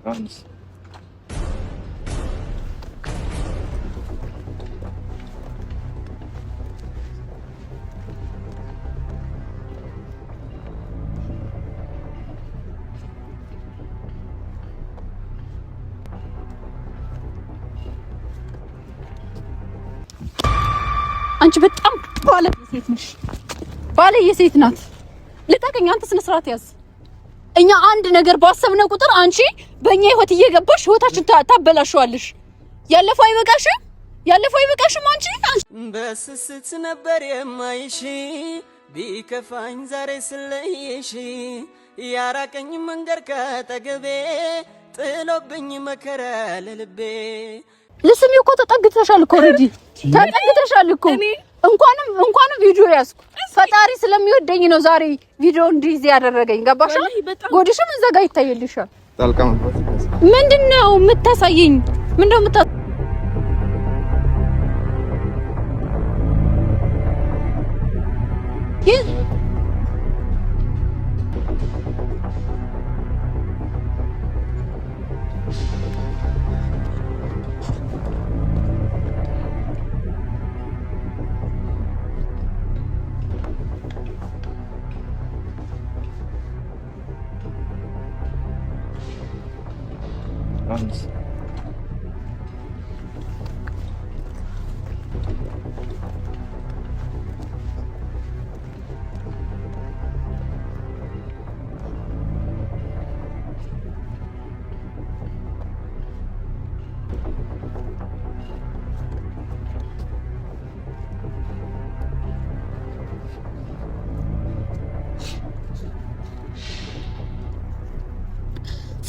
አንቺ በጣም ባለየ ሴት ነሽ። ባለየ ሴት ናት። ልታቀኝ አንተ ስነ ስርዓት ያዝ። እኛ አንድ ነገር ባሰብነ ቁጥር አንቺ በእኛ ህይወት እየገባሽ ህይወታችን ታበላሽዋለሽ። ያለፈው አይበቃሽም አንቺ በስስት ነበር የማይሽ ቢከፋኝ ዛሬ ስለይሽ ያራቀኝ መንገር ከተገቤ ጥሎብኝ መከራ ለልቤ ልስም እኮ ተጠግተሻል እኮ ኦሬዲ ተጠግተሻል እኮ እንኳንም ቪዲዮ ያዝኩ ፈጣሪ ስለሚወደኝ ነው ዛሬ ቪዲዮ እንዲይዝ ያደረገኝ ገባሽ ጎዲሽም እዛ ጋር ይታየልሻል ጣልቃም ምንድነው የምታሳየኝ ምንድነው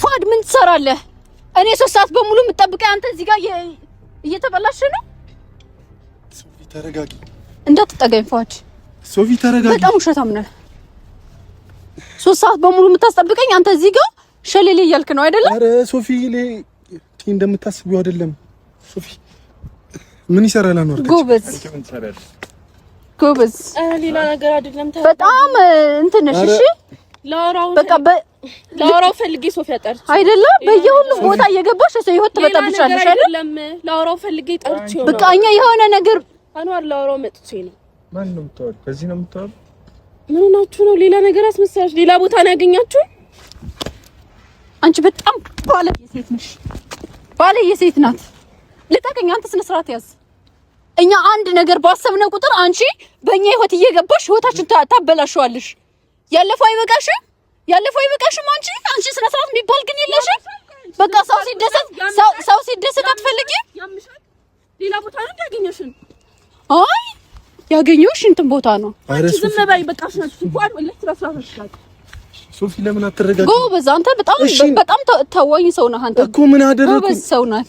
ፋድ ምን ትሰራለህ? እኔ 3 ሰዓት በሙሉ የምጠብቀኝ አንተ እዚህ ጋር እየተበላሽ ነው። ሶፊ ተረጋጊ። እንዳትጠጋኝ ፋድ። ሶፊ ተረጋጊ። በጣም ውሸታም ነህ። 3 ሰዓት በሙሉ የምታስጠብቀኝ አንተ እዚህ ጋር ሸሌሌ እያልክ ነው አይደለ? አረ ሶፊ እንደምታስቢው አይደለም። ሶፊ ምን ይሰራል ነው? ጎበዝ ሌላ ነገር አይደለም። በጣም እንትን ነሽ። እሺ ላውራው ፈልጌ ሶፊያ ጠርቼ አይደለ? በየሁሉ ቦታ እየገባሽ ሰው ህይወት ተበጣብሻለሽ አይደለም? ላውራው ፈልጌ ጠርቼ ነው። በቃ እኛ የሆነ ነገር አንዋር ላውራው መጥቼ ነው። ማን ነው የምታወራው? በዚህ ነው የምታወራው? ምን ሆናችሁ ነው? ሌላ ነገር አስመሰለሽ? ሌላ ቦታ ነው ያገኛችሁ? አንቺ በጣም ባለየ ሴት ነሽ። ባለየ ሴት ናት። ልታቀኝ አንተ ስነ ስርዓት ያዝ። እኛ አንድ ነገር ባሰብነ ቁጥር አንቺ በእኛ ህይወት እየገባሽ ህይወታችን ታበላሽዋለሽ። ያለፈው አይበቃሽም አንቺ ስነ ስርዓት የሚባል ግን የለሽም። በቃ ሰው ሲደሰት አትፈልጊም? ሌላ ቦታ ነው ያገኘሽን? አይ ያገኘሁሽ እንትን ቦታ ነው። አንቺ ዝም በይ በቃ ፏድ ወለሽ ትራስራሽ ሶፊ ለምን አትረጋጊ? ጎበዝ አንተ በጣም ተወኝ ሰው ነህ አንተ እኮ ምን አደረኩ? ጎበዝ ሰው ነህ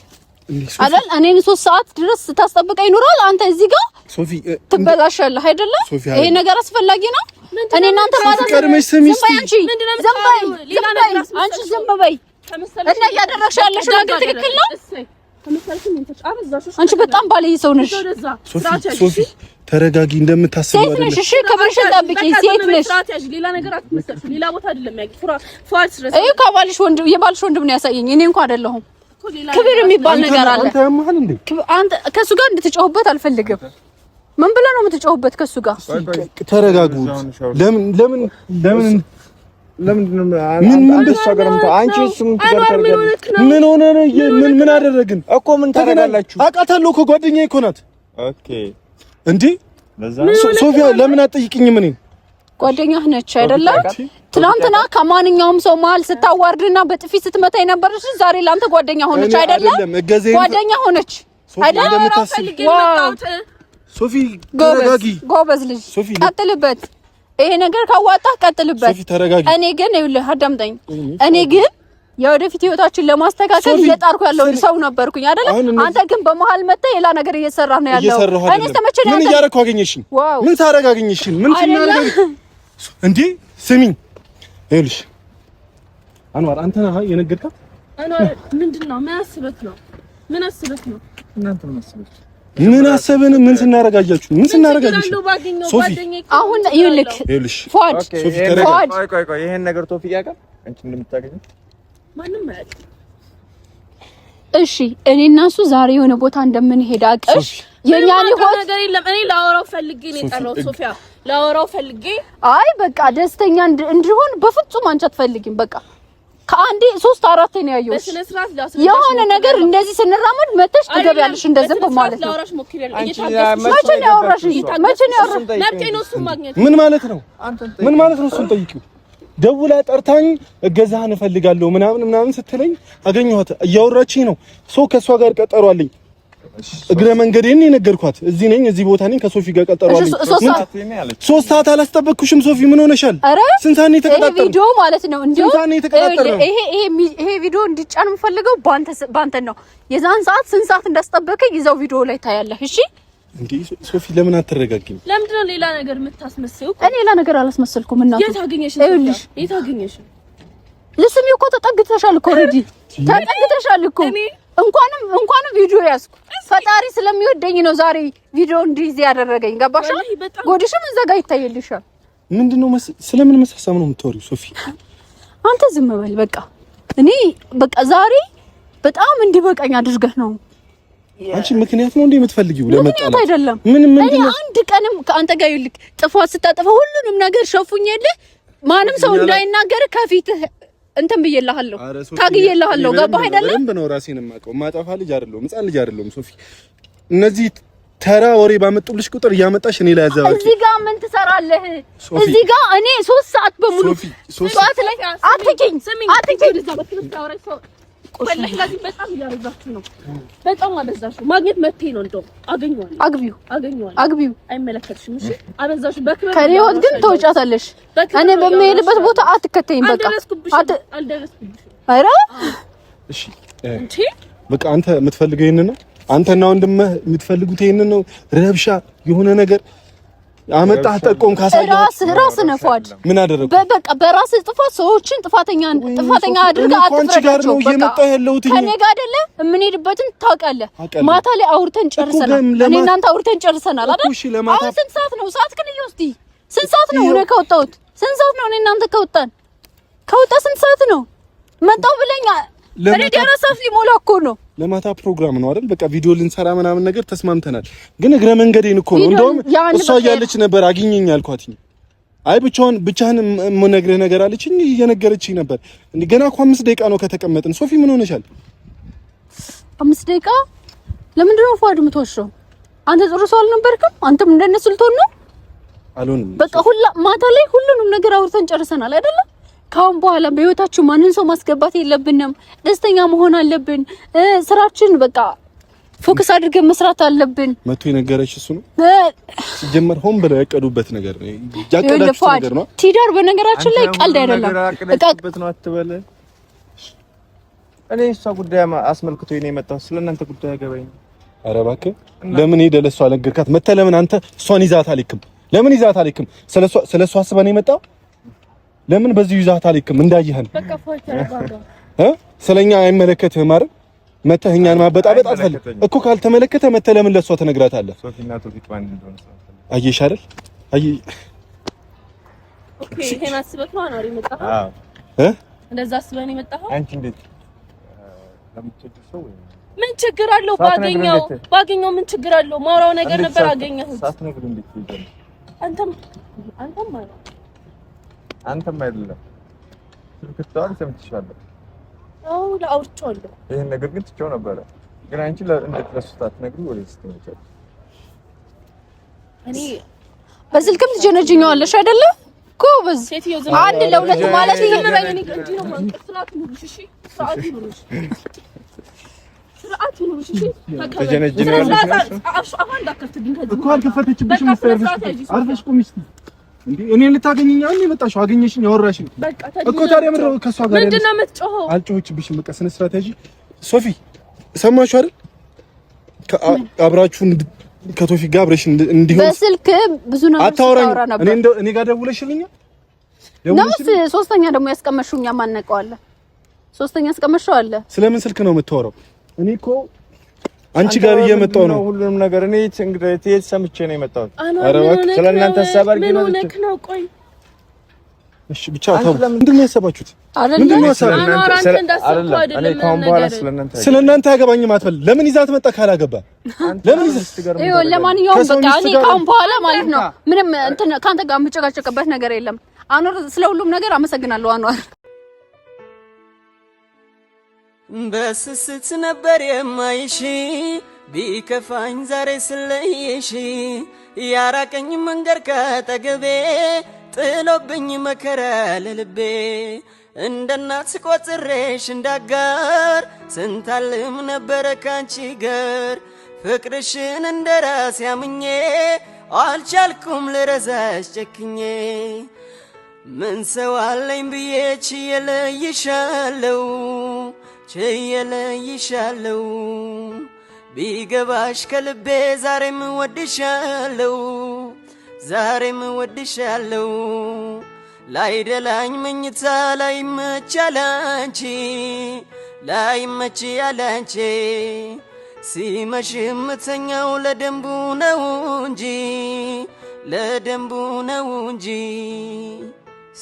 አይደል? እኔን 3 ሰዓት ድረስ ስታስጠብቀኝ ኖሯል። አንተ እዚህ ጋር ሶፊ ትበላሻለህ አይደለ? ይሄ ነገር አስፈላጊ ነው። እኔ እናንተ ማለት ቀድመሽ ስሚስቲ ምንድነው? አንቺ ዝም በይ እና እያደረግሽ ያለሽ ነገር ትክክል ነው። አንቺ በጣም ባለየ ሰው ነሽ። ሶፊ ተረጋጊ። እንደምታስቢው አይደለም። ሴት ነሽ። እሺ ክብርሽን ጠብቂ። ሴት ነሽ። ሌላ ነገር አትመሰልሽ። ሌላ ቦታ አይደለም ያቂ ፏድ ስረስ እዩ ከባልሽ የባልሽ ወንድም ነው ያሳየኝ። እኔ እንኳን አይደለሁም። ክብር የሚባል ነገር አለ። አንተ ከሱ ጋር እንድትጮህበት አልፈልግም። ምን ብለህ ነው የምትጮህበት ከሱ ጋር? ተረጋጉ። ለምን ምን ሆነ ነው? ምን አደረግን እኮ? ምን ታረጋላችሁ? አውቃታለሁ እኮ ጓደኛዬ እኮ ናት። ኦኬ እንዴ ሶፊያ ለምን አትጠይቅኝም? እኔን ጓደኛህ ነች አይደለ? ትናንትና ከማንኛውም ሰው መሀል ስታዋርድና በጥፊ ስትመታኝ ነበርሽ። ዛሬ ላንተ ጓደኛ ሆነች አይደለ? ጓደኛ ሆነች አይደለ? ሶፊ ተረጋጊ። ጎበዝ ልጅ ቀጥልበት። ይሄ ነገር ካዋጣህ ቀጥልበት። እኔ ግን ይኸውልህ አዳምጠኝ። እኔ ግን የወደፊት ህይወታችን ለማስተካከል እየጣርኩ ያለው ሰው ነበርኩኝ አይደለ? አንተ ግን በመሃል መተህ ሌላ ነገር እየሰራህ ነው ያለው። እኔ ተመቸኝ። ምን እያደረኩ አገኘሽኝ? ምን ታረጋግኝሽኝ? ምን ትናረጋግ እንዴ? ስሚኝ ይኸውልሽ አንዋር አንተ ነህ የነገርካት? አንዋር ምንድነው? ምን አስበህ ነው? እናንተ ምን አስበህ ምን አሰብን? ምን ስናረጋጃችሁ? ምን ስናረጋጃችሁ? ሶፊ አሁን ይኸውልሽ ፏድ ሶፊ ተረጋጋ። ቆይ ይሄን ነገር ቶፊቅ ያውቃል አንቺ እንደምታገኝ? ማንም አያውቅም። እሺ እኔና እሱ ዛሬ የሆነ ቦታ እንደምንሄድ አቀሽ የኛን ይሆን ነገር የለም። እኔ ላወራው ፈልጌ ነው የጠራው ሶፊያ ላወራው ፈልጌ። አይ በቃ ደስተኛ እንድሆን በፍጹም አንቺ አትፈልጊም። በቃ ከአንዴ 3-4 ነው ያየው። በስነ ስርዓት የሆነ ነገር እንደዚህ ስንራመድ መተሽ ትገቢያለሽ እንደዚህ በማለት ነው። ላወራሽ ሞክሬያለሁ። መቼ ነው ያወራሽ? መብቴ ነው እሱን ማግኘት። ምን ማለት ነው? ምን ማለት ነው? እሱን ጠይቂው። ደውላ ጠርታኝ እገዛህን እፈልጋለሁ ምናምን ስትለኝ አገኘኋት። እያወራችኝ ነው። ከሷ ጋር ቀጠሮ አለኝ። እግረ መንገዴን የነገርኳት እዚህ ነኝ፣ እዚህ ቦታ ነኝ፣ ከሶፊ ጋር ቀጠሮ አለኝ። 3 ሰዓት አላስጠበቅኩሽም ሶፊ። ምን ሆነሻል? ስንት ሰዓት ነው የተቀጣጠረው? ይሄ ቪዲዮ ማለት ነው እንዴ? ይሄ ቪዲዮ እንዲጫን የምፈልገው ባንተ ነው። የዛን ሰዓት ስንት ሰዓት እንዳስጠበቀኝ ይዘው ቪዲዮ ላይ ታያለህ። እሺ እንዴ ሶፊ ለምን አትረጋጊም? ለምንድን ነው ሌላ ነገር የምታስመስለው? እኔ ሌላ ነገር አላስመሰልኩም። እና የት አገኘሽ? የት አገኘሽ? ልስሚው እኮ ተጠግተሻል እኮ ኦሬዲ ተጠግተሻል እኮ። እንኳንም ቪዲዮ ያዝኩ። ፈጣሪ ስለሚወደኝ ነው ዛሬ ቪዲዮ እንዲይዝ ያደረገኝ። ገባሽ? ጎድሽም እዛ ጋር ይታየልሻል። ምንድነው ስለምን መሳሳም ነው የምታወሪው ሶፊ? አንተ ዝም በል በቃ። እኔ በቃ ዛሬ በጣም እንዲበቃኝ አድርገህ ነው። አንቺ ምክንያት ነው እንዴ የምትፈልጊው? ለመጣላት አይደለም። እኔ አንድ ቀንም ከአንተ ጋር ይልክ ጥፋት ስታጠፋ ሁሉንም ነገር ሸፉኝልህ። ማንም ሰው እንዳይናገር ከፊትህ እንትን ብዬልሃለሁ፣ ታግዬልሃለሁ። ገባህ አይደለም? በደንብ ነው ራሴን የማውቀው። ማጠፋ ልጅ አይደለሁም፣ ሕፃን ልጅ አይደለሁም ሶፊ። እነዚህ ተራ ወሬ ባመጡልሽ ቁጥር እያመጣሽ እኔ ላይ ያዘባቂ። እዚህ ጋር ምን ትሰራለህ? እዚህ ጋር እኔ 3 ሰዓት በሙሉ ጧት ላይ አትኪኝ ወላሂ ለዚህ በጣም እያበዛችሁ ነው። በጣም አበዛችሁ። ማግኘት መብቴ ነው። እንደው አገኘዋለሁ። አግቢው አይመለከትሽም። እሺ አበዛችሁ። በክብር ከኔ ወጥ ግን ተወጫታለሽ። እኔ በሚሄድበት ቦታ አትከተይም። በቃ አልደረስኩብሽ። ኧረ እሺ እንዴ በቃ አንተ የምትፈልገው ይሄንን ነው። አንተና ወንድምህ የምትፈልጉት ይሄንን ነው። ረብሻ የሆነ ነገር አመጣህ ጠቆም ካሳየው ራስ ነፋድ ምን አደረኩ? በቃ በራስ ጥፋት ሰዎችን ጥፋተኛ አድርጋ አትፍረዳቸው። በቃ ከኔ ጋር አይደለ የምንሄድበትን ታውቃለህ። ማታ ላይ አውርተን ጨርሰናል። እኔ እናንተ አውርተን ጨርሰናል አይደል? አሁን ስንት ሰዓት ነው? ሰዓት ግን ይወስዲ ስንት ሰዓት ነው? እኔ ከወጣሁት ስንት ሰዓት ነው? እኔ እናንተ ከወጣ ስንት ሰዓት ነው? መጣው ብለኛ እኔ ደረሰፍ ሊሞላ እኮ ነው። ለማታ ፕሮግራም ነው አይደል? በቃ ቪዲዮ ልንሰራ ምናምን ነገር ተስማምተናል። ግን እግረ መንገዴን እኮ ነው። እንደውም እሷ እያለች ነበር አግኘኝ አልኳት። አይ ብቻህን የምነግርህ ነገር አለችኝ። እየነገረችኝ ነበር። እንዴ ገና እኮ 5 ደቂቃ ነው ከተቀመጥን። ሶፊ ምን ሆነሻል? 5 ደቂቃ ለምንድን ነው ፏድ የምትወሽው? አንተ ጥሩ ሰው አልነበርክም? አንተም እንደነሱ ልትሆን ነው? አልሆንም። በቃ ማታ ላይ ሁሉንም ነገር አውርተን ጨርሰናል አይደል? ካሁን በኋላ በህይወታችን ማንን ሰው ማስገባት የለብንም። ደስተኛ መሆን አለብን። ስራችን በቃ ፎከስ አድርገን መስራት አለብን። መቶ የነገረች እሱ ነው። ሲጀመር ሆን ብለው ያቀዱበት ነገር ነው። ያቀዳችሁት ነገር ነው። ቲዳር በነገራችን ላይ ቀልድ አይደለም። ያቀዱበት ነው አትበለ። እኔ እሷ ጉዳይ አስመልክቶ ነው የመጣሁት። ስለእናንተ ጉዳይ አገባኝ። ኧረ እባክህ ለምን ሄደህ ለእሷ ነገርካት? መተህ ለምን አንተ እሷን ይዛት አልክም? ለምን ይዛት አልክም? ስለሷ አስበህ ነው የመጣው? ለምን በዚህ ይዛት አልክም? እንዳይህን በቃ ፎቶ ያባጋ ስለኛ አይመለከትህም አይደል? መተህ እኛን ማበጣበጥ አትፈልግ እኮ። ካልተመለከተ መተህ ለምን ለሷ ትነግራታለህ? ሶፊና ቶፊቅ ባንድ እንደሆነ አየሽ አይደል? ኦኬ ይሄን አስበህ ነው አናሪ መጣሁ። እንደዛ አስበህ ነው የመጣኸው? አንቺ እንዴት ለምትችል ሰው ምን ችግር አለው? ባገኘው ምን ችግር አለው? ማውራው ነገር ነበር አገኘሁት። ሳትነግሩ እንዴት ይደል? አንተም አይደለም ስልክታው ሰምተሻለሁ። አው ላውርቻለሁ። ይሄን ነገር ግን ትቼው ነበረ። ግን አንቺ እንዴት ለሱታት ነግሩ ወይስ ትመጫለሽ? እኔ በስልክም ትጀነጅኛለሽ አይደለ? ጎበዝ ሴትዮ ዝም አንድ ለሁለት ማለት ይሄ ነው። እኔ እንጂ ነው ማንቀስ ስርዓት ይኑርሽ። እሺ ስርዓት ይኑርሽ። ተጀነጅኛለሽ አፋን እንዳከፍትብኝ ከዚህ እኮ አልከፈተችብሽም። አርፈሽ ቁሚ እስኪ እንዴ እኔ ልታገኘኝ አሁን የመጣሽው አገኘሽኝ፣ ያወራሽኝ እኮ ታዲያ ምንድነው ከሷ ጋር ምንድነው የምትጮኸው? አልጮህችብሽም። በቃ ስነ ስርዓት ያዢ ሶፊ። ሰማችሁ አይደል? አብራችሁ ከቶፊቅ ጋር አብረሽ እንዲሆን በስልክ ብዙ ነገር ታወራ ነበር። እኔ ጋር ደውለሽልኛል። ነውስ ሶስተኛ ደግሞ ያስቀመሽውኛ ማነቀዋለ? ሶስተኛ ያስቀመሽው አለ። ስለምን ስልክ ነው የምታወራው? እኔ እኮ አንቺ ጋር እየመጣው ነው ሁሉንም ነገር። እኔ እንግዲህ ሰምቼ ነው የመጣሁት። ኧረ እባክህ ስለእናንተ ሰበር ግን ነው። ቆይ እሺ ብቻ ታው ምንድነው ያሰባችሁት? ምንድነው ስለናንተ አያገባኝም አትበል። ለምን ይዛት መጣ ካላገባ ለምን ይዛት ይኸው ለማንኛውም በቃ እኔ ካሁን በኋላ ማለት ነው ምንም እንትን ካንተ ጋር የምጨቃጨቅበት ነገር የለም። አኗር ስለ ሁሉም ነገር አመሰግናለሁ። አኗር በስስት ነበር የማይሽ ቢከፋኝ ዛሬ ስለይሽ ያራቀኝ መንገድ ከጠገቤ ጥሎብኝ መከራ ለልቤ እንደናት ቆጥሬሽ እንዳጋር ስንታልም ነበረ ካንቺ ጋር ፍቅርሽን እንደራስ ያምኜ አልቻልኩም ልረሳሽ ጨክኜ ምን ሰው አለኝ ብዬ ችየለይሻለው ቢገባሽ ከልቤ ዛሬም ወድሻለው ላይደላኝ መኝታ ላይመች ያላንቺ ሲመሽም ምተኛው ለደንቡ ነው እንጂ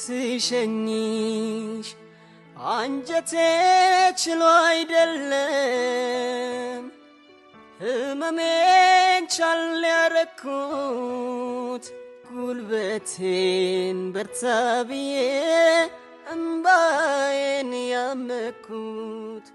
ሲሸኝሽ አንጀቴ ችሎ አይደለም ህመሜን ቻል ያረኩት ጉልበቴን በርታ ብዬ እምባዬን ያመኩት